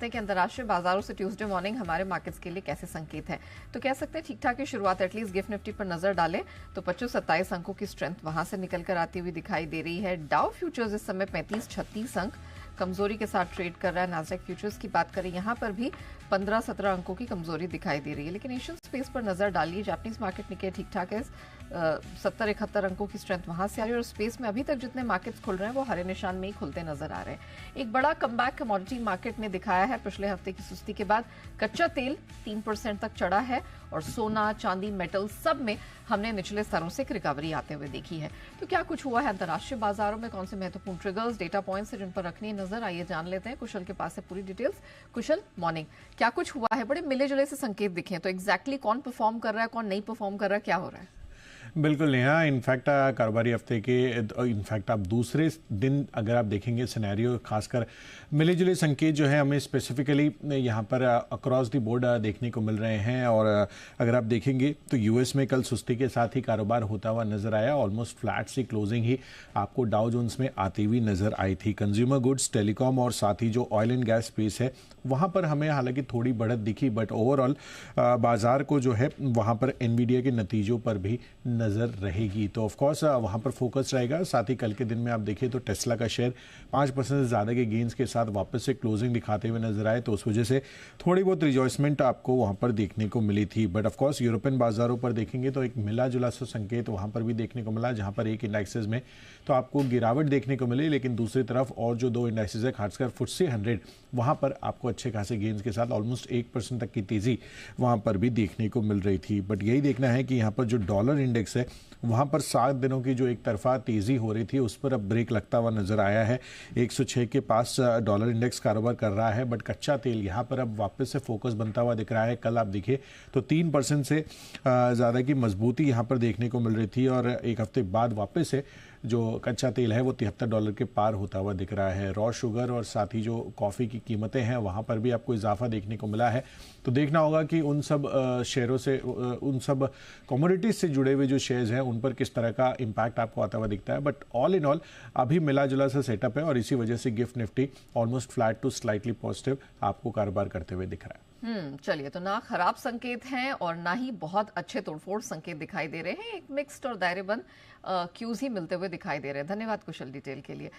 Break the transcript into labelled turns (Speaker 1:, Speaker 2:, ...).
Speaker 1: हैं कि अंतर्राष्ट्रीय बाजारों से ट्यूसडे मॉर्निंग हमारे मार्केट्स के लिए कैसे संकेत है। तो कह सकते हैं ठीक ठाक की शुरुआत, एटलीस्ट गिफ्ट निफ्टी पर नजर डालें तो 25-27 अंकों की स्ट्रेंथ वहां से निकल कर आती हुई दिखाई दे रही है। डाउ फ्यूचर्स इस समय 35-36 अंक कमजोरी के साथ ट्रेड कर रहा है। नास्डैक फ्यूचर्स की बात करें, यहां पर भी 15-17 अंकों की कमजोरी दिखाई दे रही है। लेकिन एशियन स्पेस पर नजर डालिए, जापानीज मार्केट निके ठीक ठाक है, 70-71 अंकों की स्ट्रेंथ वहां से आ रही है और स्पेस में अभी तक जितने मार्केट्स खुल रहे हैं वो हरे निशान में ही खुलते नजर आ रहे हैं। एक बड़ा कमबैक कमोडिटी मार्केट ने दिखाया है पिछले हफ्ते की सुस्ती के बाद। कच्चा तेल 3% तक चढ़ा है और सोना, चांदी, मेटल सब में हमने निचले स्तरों से एक रिकवरी आते हुए देखी है। तो क्या कुछ हुआ है अंतर्राष्ट्रीय बाजारों में, कौन से महत्वपूर्ण ट्रिगर्स, डेटा पॉइंट्स है जिन पर रखनी है नजर, आइए जान लेते हैं। कुशल के पास है पूरी डिटेल्स। कुशल, मॉर्निंग, क्या कुछ हुआ है? बड़े मिले जुले से संकेत दिखे हैं, तो एग्जैक्टली कौन परफॉर्म कर रहा है, कौन नहीं परफॉर्म कर रहा है, क्या हो रहा है?
Speaker 2: बिल्कुल नेहा, इनफैक्ट कारोबारी हफ्ते के इनफैक्ट आप दूसरे दिन अगर आप देखेंगे सिनेरियो, खासकर मिले जुले संकेत जो है हमें स्पेसिफिकली यहाँ पर अक्रॉस द बोर्ड देखने को मिल रहे हैं। और अगर आप देखेंगे तो यूएस में कल सुस्ती के साथ ही कारोबार होता हुआ नजर आया। ऑलमोस्ट फ्लैट सी क्लोजिंग ही आपको डाउ जोन्स में आती हुई नजर आई थी। कंज्यूमर गुड्स, टेलीकॉम और साथ ही जो ऑयल एंड गैस स्पेस है वहाँ पर हमें हालांकि थोड़ी बढ़त दिखी, बट ओवरऑल बाजार को जो है वहाँ पर एनवीडिया के नतीजों पर भी नजर रहेगी। तो ऑफकोर्स वहां पर फोकस रहेगा। साथ ही कल के दिन में आप देखिए तो टेस्ला का शेयर 5% से ज्यादा के गेन्स के साथ वापस से क्लोजिंग दिखाते हुए नजर आए, तो उस वजह से थोड़ी बहुत रिजॉइसमेंट आपको वहां पर देखने को मिली थी। बट ऑफकोर्स यूरोपियन बाजारों पर देखेंगे तो एक मिला जुला सा संकेत वहां पर भी देखने को मिला, जहां पर एक इंडेक्सेस में तो आपको गिरावट देखने को मिली, लेकिन दूसरी तरफ और जो दो इंडेक्सेस है खासकर FTSE 100 वहां पर आपको अच्छे खासे गेन्स के साथ ऑलमोस्ट 1% तक की तेजी वहां पर भी देखने को मिल रही थी। बट यही देखना है कि यहाँ पर जो डॉलर इंडेक्स है वहां पर 7 दिनों की जो एक तरफा तेजी हो रही थी उस पर अब ब्रेक लगता हुआ नजर आया है। 106 के पास डॉलर इंडेक्स कारोबार कर रहा है। बट कच्चा तेल यहां पर अब वापस से फोकस बनता हुआ दिख रहा है। कल आप देखिए तो 3% से ज्यादा की मजबूती यहां पर देखने को मिल रही थी और एक हफ्ते बाद वापस से जो कच्चा तेल है वो $73 के पार होता हुआ दिख रहा है। रॉ शुगर और साथ ही जो कॉफी की कीमतें हैं वहां पर भी आपको इजाफा देखने को मिला है। तो देखना होगा कि उन सब शेयरों से, उन सब कमोडिटीज से जुड़े हुए जो शेयर्स हैं उन पर किस तरह का इंपैक्ट आपको आता हुआ दिखता है। बट ऑल इन ऑल अभी मिला जुला सा सेटअप है और इसी वजह से GIFT Nifty almost flat to slightly positive आपको कारोबार करते हुए दिख रहा है।
Speaker 1: चलिए, तो ना खराब संकेत हैं और ना ही बहुत अच्छे तोड़फोड़ संकेत दिखाई दे रहे हैं। एक मिक्स्ड और दायरेबंद क्यूज ही मिलते हुए दिखाई दे रहे हैं। धन्यवाद कुशल डिटेल के लिए।